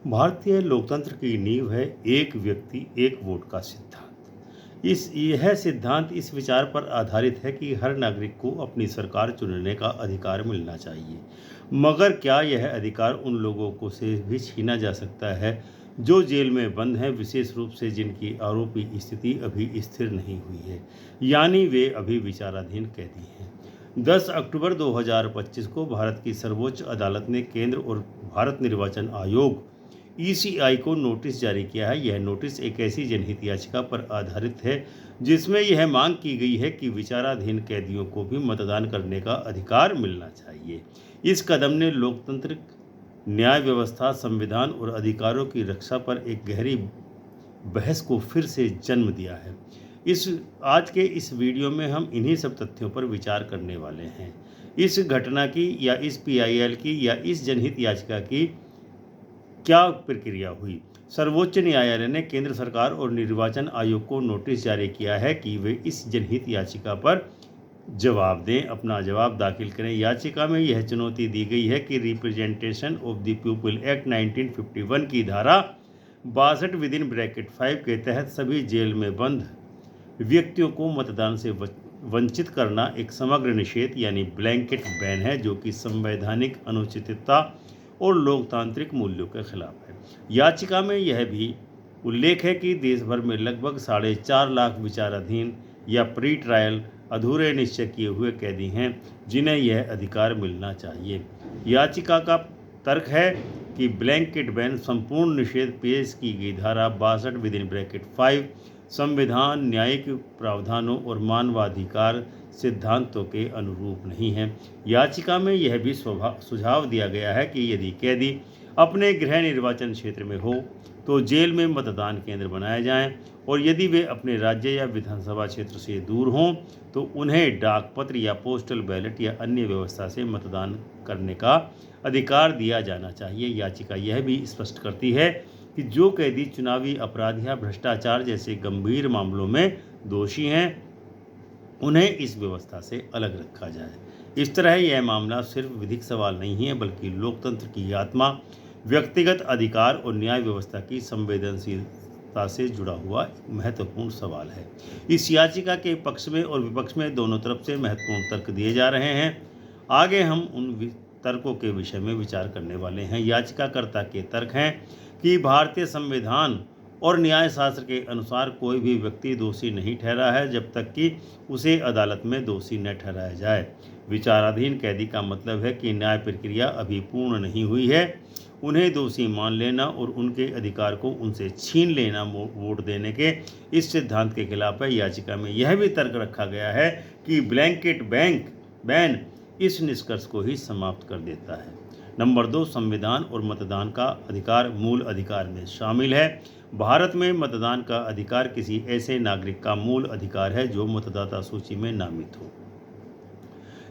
भारतीय लोकतंत्र की नींव है एक व्यक्ति एक वोट का सिद्धांत। यह सिद्धांत इस विचार पर आधारित है कि हर नागरिक को अपनी सरकार चुनने का अधिकार मिलना चाहिए। मगर क्या यह अधिकार उन लोगों को से भी छीना जा सकता है जो जेल में बंद हैं, विशेष रूप से जिनकी आरोपी स्थिति अभी स्थिर नहीं हुई है, यानी वे अभी विचाराधीन कैदी हैं। 10 अक्टूबर 2025 को भारत की सर्वोच्च अदालत ने केंद्र और भारत निर्वाचन आयोग ईसीआई को नोटिस जारी किया है। यह नोटिस एक ऐसी जनहित याचिका पर आधारित है जिसमें यह मांग की गई है कि विचाराधीन कैदियों को भी मतदान करने का अधिकार मिलना चाहिए। इस कदम ने लोकतंत्र, न्याय व्यवस्था, संविधान और अधिकारों की रक्षा पर एक गहरी बहस को फिर से जन्म दिया है। आज के इस वीडियो में हम इन्हीं सब तथ्यों पर विचार करने वाले हैं। इस घटना की या इस पीआईएल की या इस जनहित याचिका की क्या प्रक्रिया हुई। सर्वोच्च न्यायालय ने केंद्र सरकार और निर्वाचन आयोग को नोटिस जारी किया है कि वे इस जनहित याचिका पर जवाब दें, अपना जवाब दाखिल करें। याचिका में यह चुनौती दी गई है कि representation of the people act 1951 की धारा 62 विदिन ब्रैकेट 5 के तहत सभी जेल में बंद व्यक्तियों को मतदान से वंचित करना एक समग्र निषेध यानी ब्लैंकेट बैन है, जो कि संवैधानिक अनुचितता और लोकतांत्रिक मूल्यों के खिलाफ है। याचिका में यह भी उल्लेख है कि देश भर में लगभग 4.5 लाख विचाराधीन या प्री ट्रायल अधूरे निश्चय किए हुए कैदी हैं जिन्हें यह अधिकार मिलना चाहिए। याचिका का तर्क है कि ब्लैंकेट बैन संपूर्ण निषेध पेश की गई धारा 62 विदिन ब्रैकेट 5 संविधान, न्यायिक प्रावधानों और मानवाधिकार सिद्धांतों के अनुरूप नहीं है। याचिका में यह भी सुझाव दिया गया है कि यदि कैदी अपने गृह निर्वाचन क्षेत्र में हो तो जेल में मतदान केंद्र बनाए जाएं, और यदि वे अपने राज्य या विधानसभा क्षेत्र से दूर हों तो उन्हें डाक पत्र या पोस्टल बैलेट या अन्य व्यवस्था से मतदान करने का अधिकार दिया जाना चाहिए। याचिका यह भी स्पष्ट करती है कि जो कैदी चुनावी अपराध या भ्रष्टाचार जैसे गंभीर मामलों में दोषी हैं, उन्हें इस व्यवस्था से अलग रखा जाए। इस तरह यह मामला सिर्फ विधिक सवाल नहीं है, बल्कि लोकतंत्र की आत्मा, व्यक्तिगत अधिकार और न्याय व्यवस्था की संवेदनशीलता से जुड़ा हुआ महत्वपूर्ण सवाल है। इस याचिका के पक्ष में और विपक्ष में दोनों तरफ से महत्वपूर्ण तर्क दिए जा रहे हैं। आगे हम उन तर्कों के विषय में विचार करने वाले हैं। याचिकाकर्ता के तर्क हैं कि भारतीय संविधान और न्याय शास्त्र के अनुसार कोई भी व्यक्ति दोषी नहीं ठहरा है जब तक कि उसे अदालत में दोषी न ठहराया जाए। विचाराधीन कैदी का मतलब है कि न्याय प्रक्रिया अभी पूर्ण नहीं हुई है। उन्हें दोषी मान लेना और उनके अधिकार को उनसे छीन लेना वोट देने के इस सिद्धांत के खिलाफ है। याचिका में यह भी तर्क रखा गया है कि ब्लैंकेट बैन इस निष्कर्ष को ही समाप्त कर देता है। नंबर 2, संविधान और मतदान का अधिकार मूल अधिकार में शामिल है। भारत में मतदान का अधिकार किसी ऐसे नागरिक का मूल अधिकार है जो मतदाता सूची में नामित हो।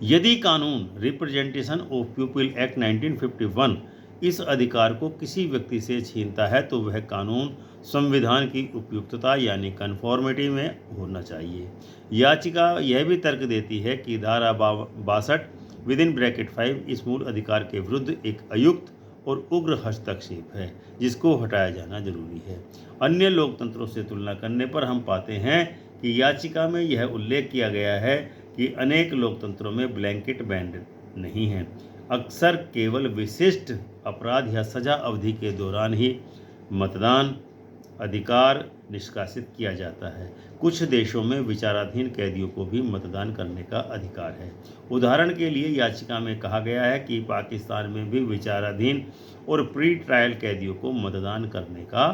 यदि कानून रिप्रेजेंटेशन ऑफ पीपल एक्ट 1951 इस अधिकार को किसी व्यक्ति से छीनता है तो वह कानून संविधान की उपयुक्तता यानी कन्फॉर्मिटी में होना चाहिए। याचिका यह भी तर्क देती है कि धारा 62 विदिन ब्रैकेट 5 इस मूल अधिकार के विरुद्ध एक अयुक्त और उग्र हस्तक्षेप है जिसको हटाया जाना जरूरी है। अन्य लोकतंत्रों से तुलना करने पर हम पाते हैं कि याचिका में यह उल्लेख किया गया है कि अनेक लोकतंत्रों में ब्लैंकेट बैन नहीं है। अक्सर केवल विशिष्ट अपराध या सजा अवधि के दौरान ही मतदान अधिकार निष्कासित किया जाता है। कुछ देशों में विचाराधीन कैदियों को भी मतदान करने का अधिकार है। उदाहरण के लिए याचिका में कहा गया है कि पाकिस्तान में भी विचाराधीन और प्री ट्रायल कैदियों को मतदान करने का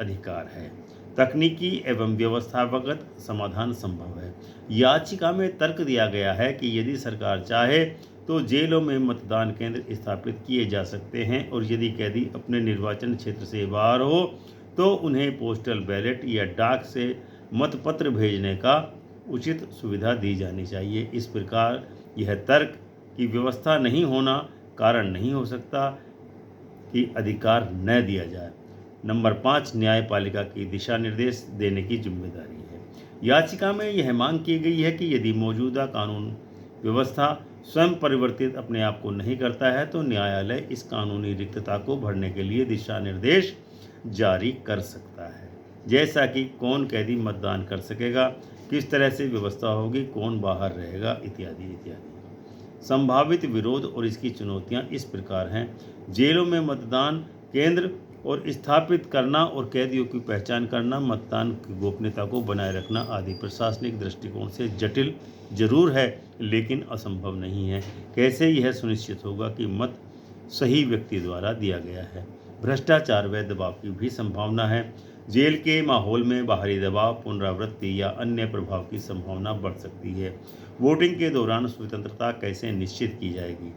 अधिकार है। तकनीकी एवं व्यवस्थागत समाधान संभव है। याचिका में तर्क दिया गया है कि यदि सरकार चाहे तो जेलों में मतदान केंद्र स्थापित किए जा सकते हैं, और यदि कैदी अपने निर्वाचन क्षेत्र से बाहर हो तो उन्हें पोस्टल बैलेट या डाक से मतपत्र भेजने का उचित सुविधा दी जानी चाहिए। इस प्रकार यह तर्क की व्यवस्था नहीं होना कारण नहीं हो सकता कि अधिकार न दिया जाए। नंबर 5, न्यायपालिका की दिशा निर्देश देने की जिम्मेदारी है। याचिका में यह मांग की गई है कि यदि मौजूदा कानून व्यवस्था स्वयं परिवर्तित अपने आप को नहीं करता है तो न्यायालय इस कानूनी रिक्तता को भरने के लिए दिशा निर्देश जारी कर सकता है, जैसा कि कौन कैदी मतदान कर सकेगा, किस तरह से व्यवस्था होगी, कौन बाहर रहेगा, इत्यादि इत्यादि। संभावित विरोध और इसकी चुनौतियां इस प्रकार हैं। जेलों में मतदान केंद्र और स्थापित करना और कैदियों की पहचान करना, मतदान की गोपनीयता को बनाए रखना आदि प्रशासनिक दृष्टिकोण से जटिल जरूर है, लेकिन असंभव नहीं है। कैसे यह सुनिश्चित होगा कि मत सही व्यक्ति द्वारा दिया गया है? भ्रष्टाचार व दबाव की भी संभावना है। जेल के माहौल में बाहरी दबाव, पुनरावृत्ति या अन्य प्रभाव की संभावना बढ़ सकती है। वोटिंग के दौरान स्वतंत्रता कैसे निश्चित की जाएगी,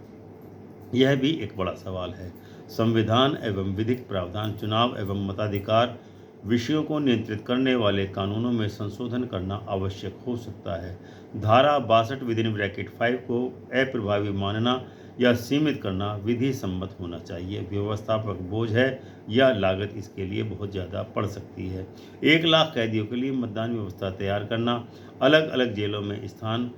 यह भी एक बड़ा सवाल है। संविधान एवं विधिक प्रावधान, चुनाव एवं मताधिकार विषयों को नियंत्रित करने वाले कानूनों में संशोधन करना आवश्यक हो सकता है। धारा 62(5) को अप्रभावी मानना या सीमित करना विधि सम्मत होना चाहिए। व्यवस्थापक बोझ है या लागत इसके लिए बहुत ज़्यादा पड़ सकती है। 1 लाख कैदियों के लिए मतदान व्यवस्था तैयार करना, अलग अलग जेलों में स्थान,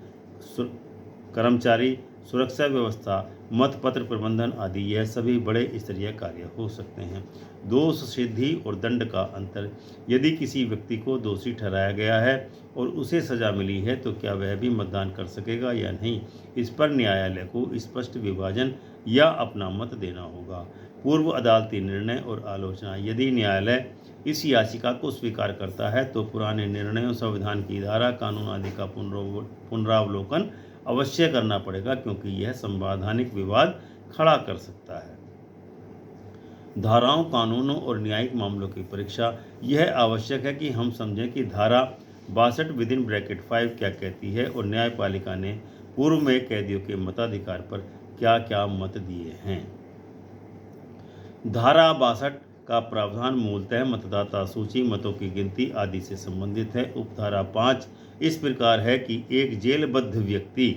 कर्मचारी, सुरक्षा व्यवस्था, मतपत्र प्रबंधन आदि, यह सभी बड़े स्तरीय कार्य हो सकते हैं। दोष सिद्धि और दंड का अंतर। यदि किसी व्यक्ति को दोषी ठहराया गया है और उसे सजा मिली है तो क्या वह भी मतदान कर सकेगा या नहीं, इस पर न्यायालय को स्पष्ट विभाजन या अपना मत देना होगा। पूर्व अदालती निर्णय और आलोचना। यदि न्यायालय इस याचिका को स्वीकार करता है तो पुराने निर्णयों, संविधान की धारा, कानून आदि का पुनरावलोकन अवश्य करना पड़ेगा, क्योंकि यह संवैधानिक विवाद खड़ा कर सकता है। धाराओं, कानूनों और न्यायिक मामलों की परीक्षा। यह आवश्यक है कि हम समझें कि धारा 62(5) क्या कहती है और न्यायपालिका ने पूर्व में कैदियों के मताधिकार पर क्या क्या मत दिए हैं। धारा 62 का प्रावधान मूलतः मतदाता सूची, मतों की गिनती आदि से संबंधित है। उपधारा 5 इस प्रकार है कि एक जेलबद्ध व्यक्ति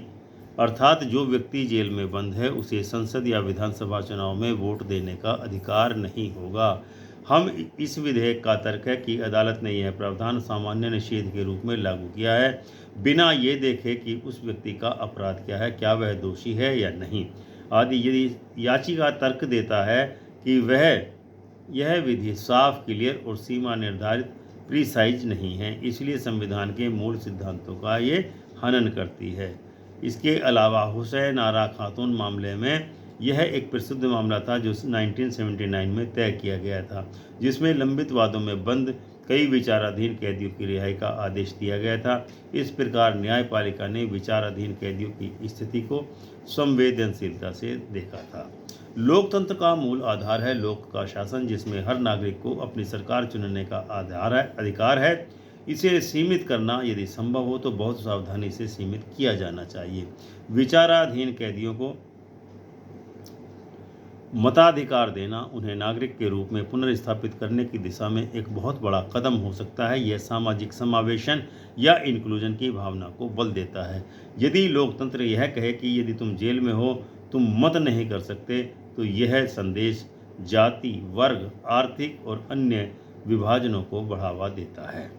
अर्थात जो व्यक्ति जेल में बंद है, उसे संसद या विधानसभा चुनाव में वोट देने का अधिकार नहीं होगा। हम इस विधेयक का तर्क है कि अदालत ने यह प्रावधान सामान्य निषेध के रूप में लागू किया है, बिना ये देखे कि उस व्यक्ति का अपराध क्या है, क्या वह दोषी है या नहीं आदि। यदि याचिका तर्क देता है कि यह विधि साफ, क्लियर और सीमा निर्धारित प्रीसाइज नहीं है, इसलिए संविधान के मूल सिद्धांतों का ये हनन करती है। इसके अलावा हुसैन आरा खातून मामले में यह एक प्रसिद्ध मामला था जो 1979 में तय किया गया था, जिसमें लंबित वादों में बंद कई विचाराधीन कैदियों की रिहाई का आदेश दिया गया था। इस प्रकार न्यायपालिका ने विचाराधीन कैदियों की स्थिति को संवेदनशीलता से देखा था। लोकतंत्र का मूल आधार है लोक का शासन, जिसमें हर नागरिक को अपनी सरकार चुनने का अधिकार है। इसे सीमित करना यदि संभव हो तो बहुत सावधानी से सीमित किया जाना चाहिए। विचाराधीन कैदियों को मताधिकार देना उन्हें नागरिक के रूप में पुनर्स्थापित करने की दिशा में एक बहुत बड़ा कदम हो सकता है। यह सामाजिक समावेशन या इंक्लूजन की भावना को बल देता है। यदि लोकतंत्र यह कहे कि यदि तुम जेल में हो तुम मत नहीं कर सकते, तो यह संदेश जाति, वर्ग, आर्थिक और अन्य विभाजनों को बढ़ावा देता है।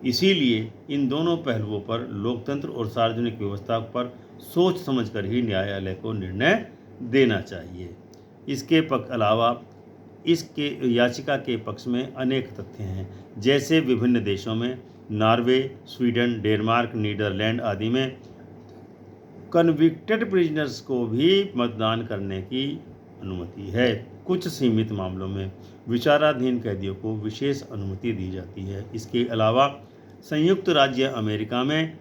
इसीलिए इन दोनों पहलुओं पर, लोकतंत्र और सार्वजनिक व्यवस्था पर सोच समझकर ही न्यायालय को निर्णय देना चाहिए। इसके अलावा इसके याचिका के पक्ष में अनेक तथ्य हैं, जैसे विभिन्न देशों में नॉर्वे, स्वीडन, डेनमार्क, नीदरलैंड आदि में कन्विक्टेड प्रिजनर्स को भी मतदान करने की अनुमति है। कुछ सीमित मामलों में विचाराधीन कैदियों को विशेष अनुमति दी जाती है। इसके अलावा संयुक्त राज्य अमेरिका में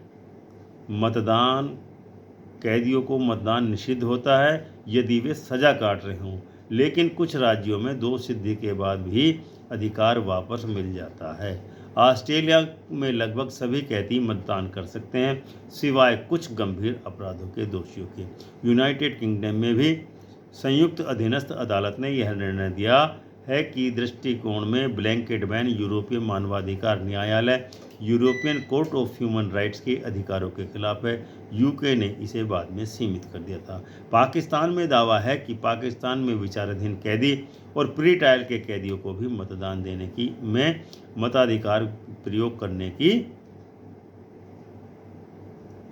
कैदियों को मतदान निषिद्ध होता है यदि वे सजा काट रहे हों, लेकिन कुछ राज्यों में दोष सिद्धि के बाद भी अधिकार वापस मिल जाता है। ऑस्ट्रेलिया में लगभग सभी कैदी मतदान कर सकते हैं, सिवाय कुछ गंभीर अपराधों के दोषियों के। यूनाइटेड किंगडम में भी संयुक्त अधीनस्थ अदालत ने यह निर्णय दिया है कि दृष्टिकोण में ब्लैंकेट बैन यूरोपीय मानवाधिकार न्यायालय, European court of human rights के अधिकारों के खिलाफ है। यूके ने इसे बाद में सीमित कर दिया था। पाकिस्तान में दावा है कि पाकिस्तान में विचाराधीन कैदी और प्री ट्रायल के कैदियों को भी मतदान देने की में मताधिकार प्रयोग करने की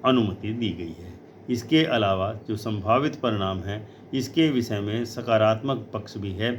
अनुमति दी गई है। इसके अलावा जो संभावित परिणाम हैं, इसके विषय में सकारात्मक पक्ष भी है।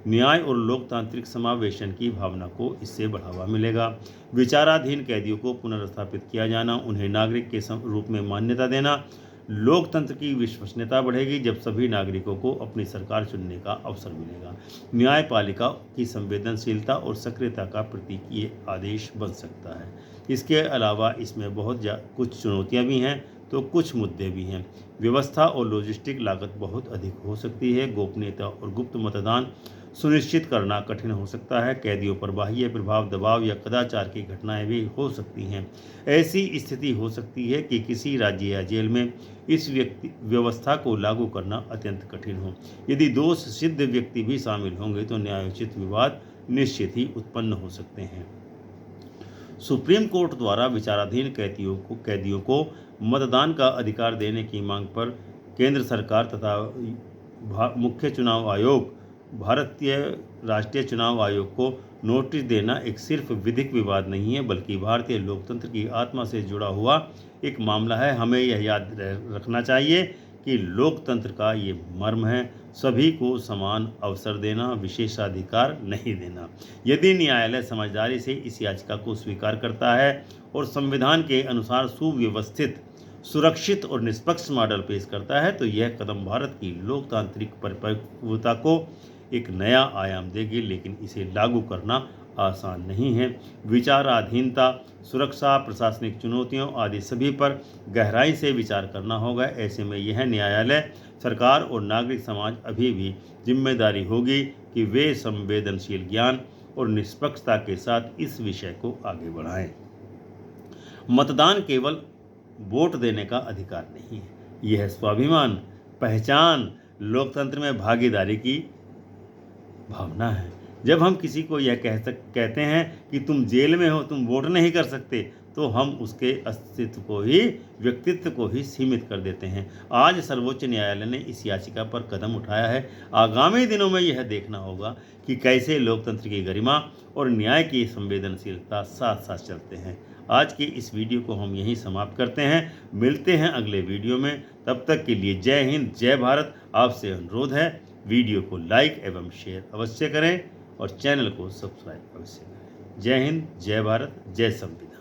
न्याय और लोकतांत्रिक समावेशन की भावना को इससे बढ़ावा मिलेगा। विचाराधीन कैदियों को पुनर्स्थापित किया जाना, उन्हें नागरिक के रूप में मान्यता देना, लोकतंत्र की विश्वसनीयता बढ़ेगी जब सभी नागरिकों को अपनी सरकार चुनने का अवसर मिलेगा। न्यायपालिका की संवेदनशीलता और सक्रियता का प्रतीक ये आदेश बन सकता है। इसके अलावा इसमें कुछ चुनौतियां भी हैं तो कुछ मुद्दे भी हैं। व्यवस्था और लॉजिस्टिक लागत बहुत अधिक हो सकती है। गोपनीयता और गुप्त मतदान सुनिश्चित करना कठिन हो सकता है। कैदियों पर बाह्य प्रभाव, दबाव या कदाचार की घटनाएं भी हो सकती हैं। ऐसी स्थिति हो सकती है कि किसी राज्य या जेल में इस व्यवस्था को लागू करना अत्यंत कठिन हो। यदि दोष सिद्ध व्यक्ति भी शामिल होंगे तो न्यायोचित विवाद निश्चित ही उत्पन्न हो सकते हैं। सुप्रीम कोर्ट द्वारा विचाराधीन कैदियों को मतदान का अधिकार देने की मांग पर केंद्र सरकार तथा मुख्य चुनाव आयोग, भारतीय राष्ट्रीय चुनाव आयोग को नोटिस देना एक सिर्फ विधिक विवाद नहीं है, बल्कि भारतीय लोकतंत्र की आत्मा से जुड़ा हुआ एक मामला है। हमें यह याद रखना चाहिए कि लोकतंत्र का ये मर्म है, सभी को समान अवसर देना, विशेषाधिकार नहीं देना। यदि न्यायालय समझदारी से इस याचिका को स्वीकार करता है और संविधान के अनुसार सुव्यवस्थित, सुरक्षित और निष्पक्ष मॉडल पेश करता है तो यह कदम भारत की लोकतांत्रिक परिपक्वता को एक नया आयाम देगी, लेकिन इसे लागू करना आसान नहीं है। विचाराधीनता, सुरक्षा, प्रशासनिक चुनौतियों आदि सभी पर गहराई से विचार करना होगा। ऐसे में यह न्यायालय, सरकार और नागरिक समाज अभी भी जिम्मेदारी होगी कि वे संवेदनशील ज्ञान और निष्पक्षता के साथ इस विषय को आगे बढ़ाएं। मतदान केवल वोट देने का अधिकार नहीं है, यह स्वाभिमान, पहचान, लोकतंत्र में भागीदारी की भावना है। जब हम किसी को यह कहते हैं कि तुम जेल में हो, तुम वोट नहीं कर सकते, तो हम उसके अस्तित्व को ही, व्यक्तित्व को ही सीमित कर देते हैं। आज सर्वोच्च न्यायालय ने इस याचिका पर कदम उठाया है। आगामी दिनों में यह देखना होगा कि कैसे लोकतंत्र की गरिमा और न्याय की संवेदनशीलता साथ साथ चलते हैं। आज के इस वीडियो को हम यहीं समाप्त करते हैं। मिलते हैं अगले वीडियो में। तब तक के लिए जय हिंद, जय भारत। आपसे अनुरोध है, वीडियो को लाइक एवं शेयर अवश्य करें और चैनल को सब्सक्राइब अवश्य करें। जय हिंद, जय भारत, जय संविधान।